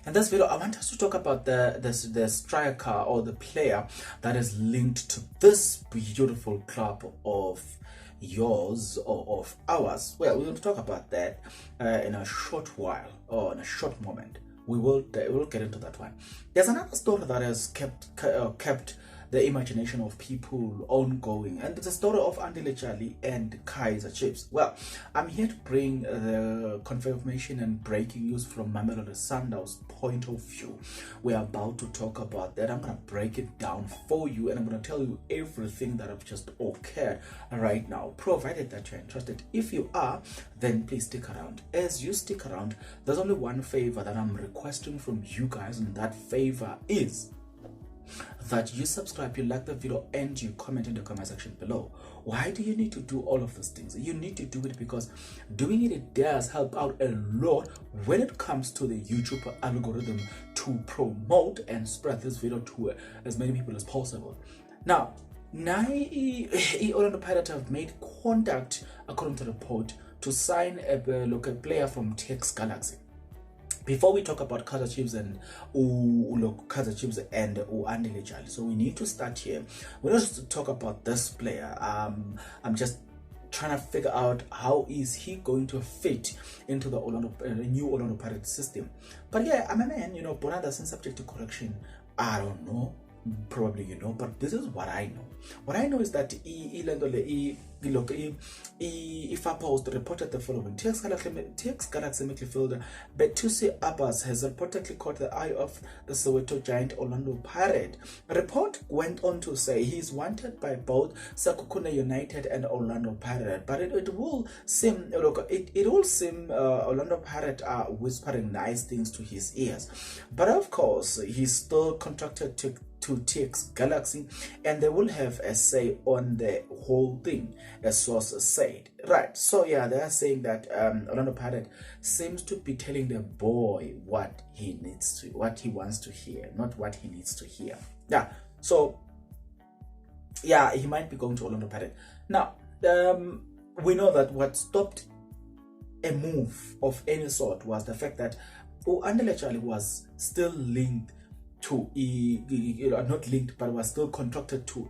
In this video, I want us to talk about the striker or the player that is linked to this beautiful club of yours or of ours. Well, we're going to talk about that in a short while or in a short moment. We'll get into that one. There's another story that has kept the imagination of people ongoing, and it's a story of Jali and Kaizer Chiefs. Well, I'm here to bring the confirmation and breaking news from Mamelodi Sundowns' point of view. We're about to talk about that. I'm going to break it down for you, and I'm going to tell you everything that have just occurred right now, provided that you're interested. If you are, then please stick around. As you stick around, there's only one favor that I'm requesting from you guys, and that favor is that you subscribe, you like the video, and you comment in the comment section below. Why do you need to do all of those things? You need to do it because doing it does help out a lot when it comes to the YouTube algorithm to promote and spread this video to as many people as possible. Now, Orlando Pirates have made contact, according to the report, to sign a local player from Tex Galaxy. Before we talk about Kaizer Chiefs and Andile Jali, so we need to start here. We need to talk about this player. I'm just trying to figure out how is he going to fit into the new Orlando Pirates system. But yeah, I'm a man, Bonada isn't subject to correction. I don't know. Probably you know, but this is what I know. What I know is that IFA Post reported the following. Tex Galaxy midfielder Betusi Abbas has reportedly caught the eye of the Soweto giant Orlando Pirates. A report went on to say he is wanted by both Sakukune United and Orlando Pirates, but it will seem Orlando Pirates are whispering nice things to his ears. But of course, he's still contracted to Tex Galaxy, and they will have a say on the whole thing, as sources said. Right, so yeah, they are saying that Orlando Pirates seems to be telling the boy what he wants to hear, not what he needs to hear. Yeah, so yeah, he might be going to Orlando Pirates. Now, we know that what stopped a move of any sort was the fact that Andile Jali was still linked to not linked, but was still contracted to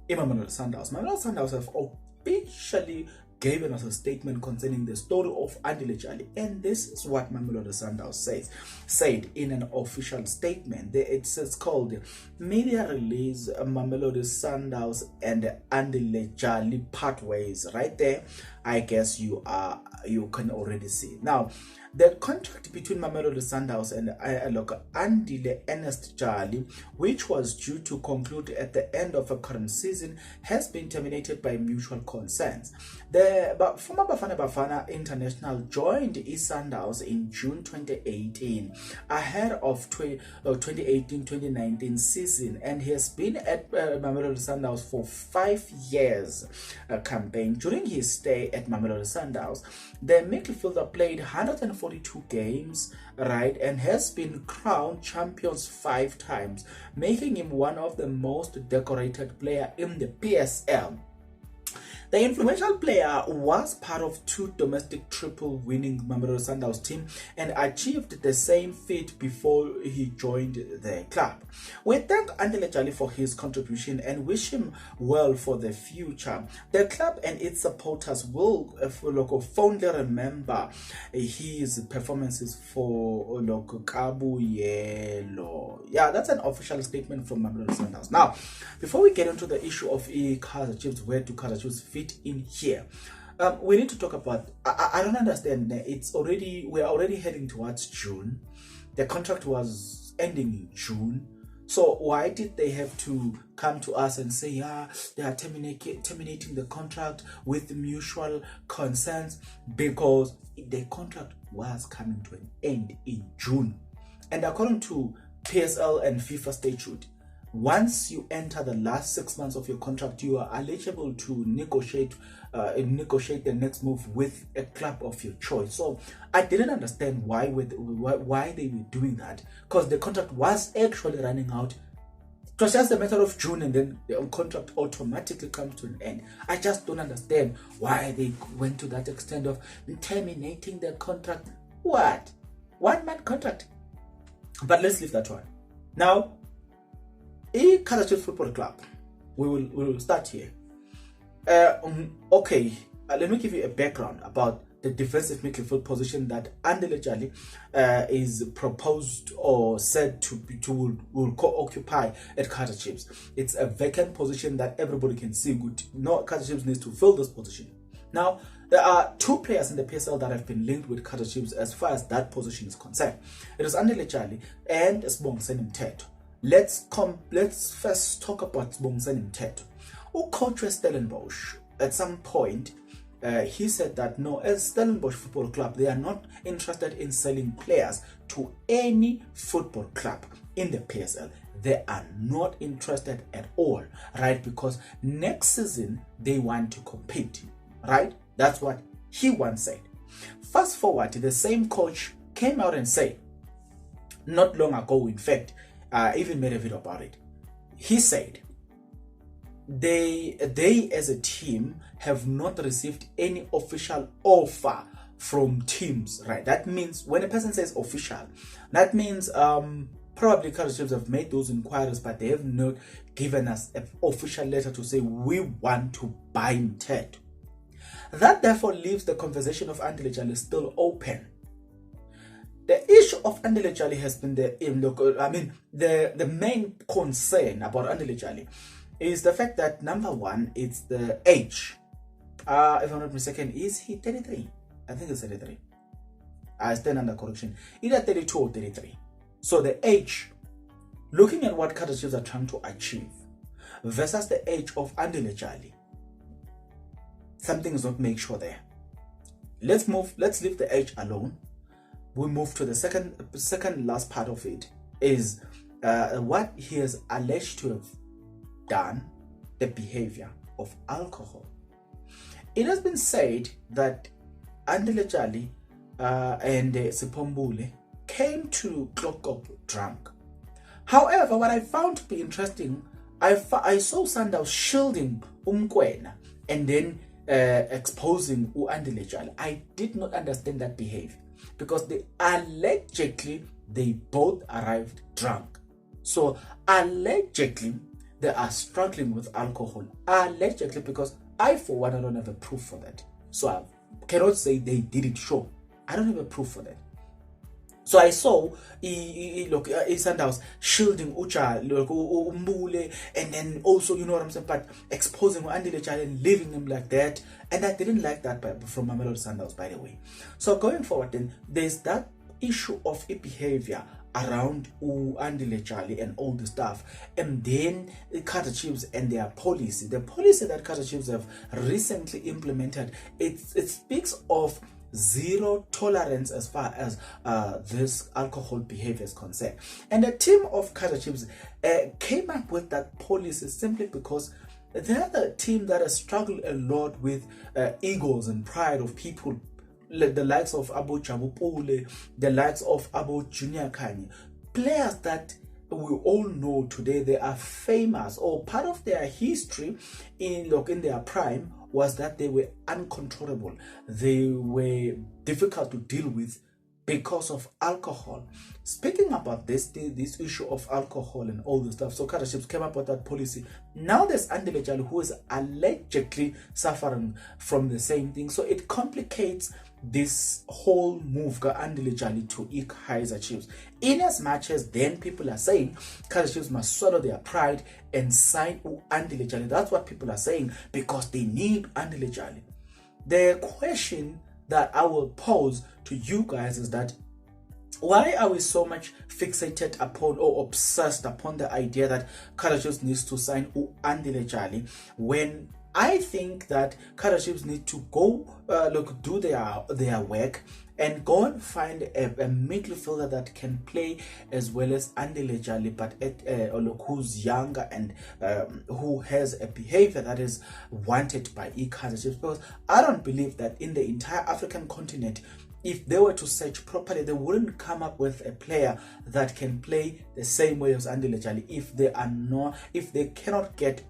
Mamelodi Sundowns. Mamelodi Sundowns have officially given us a statement concerning the story of Andile Jali, and this is what Mamelodi Sundowns said in an official statement. It says called media release Mamelodi Sundowns and Andile Jali part ways. Right there, I guess you can already see now. The contract between Mamelodi Sundowns and Andile Ernest Jali, which was due to conclude at the end of a current season, has been terminated by mutual consent. The former Bafana International joined Sundowns in June 2018, ahead of 2018-2019 season, and he has been at Mamelodi Sundowns for 5 years campaign. During his stay at Mamelodi Sundowns, the midfielder played 142 games, right, and has been crowned champions 5 times, making him one of the most decorated players in the PSL. The influential player was part of 2 domestic triple-winning Mamelodi Sundowns team and achieved the same feat before he joined the club. We thank Andile Jali for his contribution and wish him well for the future. The club and its supporters will fondly remember his performances for Kabu Yellow. Yeah, that's an official statement from Mamelodi Sundowns. Now, before we get into the issue of Kaizer Chiefs, where do Kaizer Chiefs fit in here, we need to talk about, I don't understand. We're already heading towards June. The contract was ending in June, so why did they have to come to us and say, yeah, they are terminating the contract with mutual consent? Because the contract was coming to an end in June, and according to PSL and FIFA statute, once you enter the last 6 months of your contract, you are eligible to negotiate the next move with a club of your choice. So I didn't understand why they were doing that, because the contract was actually running out. It was just a matter of June, and then the contract automatically comes to an end. I just don't understand why they went to that extent of terminating the contract. What? 1 month contract? But let's leave that one. Now, Kaizer Chiefs Football Club, we will start here. Okay, let me give you a background about the defensive midfield position that Andile Jali is proposed or said will occupy at Kaizer Chiefs. It's a vacant position that everybody can see good. No, Kaizer Chiefs needs to fill this position. Now, there are two players in the PSL that have been linked with Kaizer Chiefs as far as that position is concerned. It is Andile Jali and Sibongiseni Mteto. Let's first talk about Sibongiseni Mteto. Coach Stellenbosch, at some point, he said that no, as Stellenbosch Football Club, they are not interested in selling players to any football club in the PSL. They are not interested at all, right? Because next season, they want to compete, right? That's what he once said. Fast forward, the same coach came out and said, not long ago, in fact, even made a video about it. He said, they as a team have not received any official offer from teams, right? That means when a person says official, that means probably Kaizer Chiefs have made those inquiries, but they have not given us an official letter to say we want to buy Mteto. That therefore leaves the conversation of Andile Jali still open. The issue of Andile Jali has been the main concern about Andile Jali is the fact that, number one, it's the age. If I'm not mistaken, is he 33? I think it's 33. I stand under correction. Either 32 or 33. So the age, looking at what Kaizer Chiefs are trying to achieve versus the age of Andile Jali, something is not made sure there. Let's leave the age alone. We move to the second last part of it, is what he has alleged to have done, the behavior of alcohol. It has been said that Andile Jali and Sipombule came to clock up drunk. However, what I found to be interesting, I saw Sandow shielding Umkwena and then exposing Andile Jali. I did not understand that behavior because they both arrived drunk. So allegedly, they are struggling with alcohol. Allegedly, because I, for one, I don't have a proof for that. So I cannot say they did it sure. I don't have a proof for that. So I saw Sandals shielding Ucha, Umbule, and then also, you know what I'm saying, but exposing Andile Jali and leaving him like that. And I didn't like that from Mamelodi Sandals, by the way. So going forward, then there's that issue of behavior around Andile Jali and all the stuff, and then the Kaizer Chiefs and their policy. The policy that Kaizer Chiefs have recently implemented, it speaks of zero tolerance as far as this alcohol behavior is concerned. And the team of Kaizer Chiefs came up with that policy simply because they're the team that has struggled a lot with egos and pride of people, the likes of Abu Chabupule, the likes of Abu Junior Kanye, players that we all know today. They are famous, or part of their history in their prime was that they were uncontrollable. They were difficult to deal with because of alcohol. Speaking about this issue of alcohol and all this stuff, so Kaizer Chiefs came up with that policy. Now there's Andile Jali who is allegedly suffering from the same thing. So it complicates this whole move Andile Jali to Kaizer Chiefs. In as much as then people are saying Kaizer Chiefs must swallow their pride and sign Andile Jali. That's what people are saying, because they need Andile Jali. The question that I will pose to you guys is that, why are we so much fixated upon or obsessed upon the idea that Kaizer Chiefs needs to sign Andile Jali, when I think that Kaizer Chiefs need to go do their work and go and find a midfielder that can play as well as Andile Jali, but who's younger and who has a behavior that is wanted by Kaizer Chiefs. Because I don't believe that in the entire African continent, if they were to search properly, they wouldn't come up with a player that can play the same way as Andile Jali if they cannot get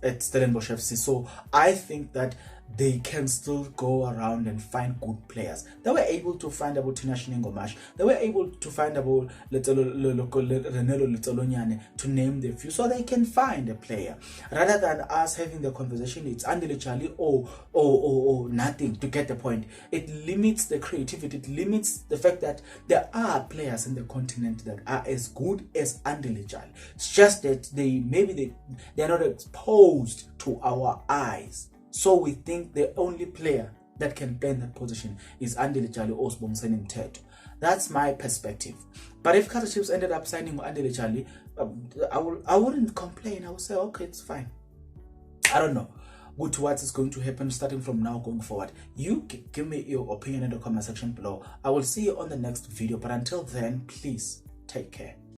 at Stellenbosch FC. So I think that they can still go around and find good players. They were able to find about Tinashin Ngomash. They were able to find about Renelo Litolonyane, to name the few, so they can find a player. Rather than us having the conversation, it's Andile Jali or nothing, to get the point. It limits the creativity, it limits the fact that there are players in the continent that are as good as Andile Jali. It's just that they're not exposed to our eyes. So we think the only player that can play in that position is Andile Jali or Sibongiseni Mteto. That's my perspective. But if Kaizer Chiefs ended up signing Andile Jali, I wouldn't complain. I would say, okay, it's fine. I don't know what is going to happen starting from now going forward. You give me your opinion in the comment section below. I will see you on the next video. But until then, please take care.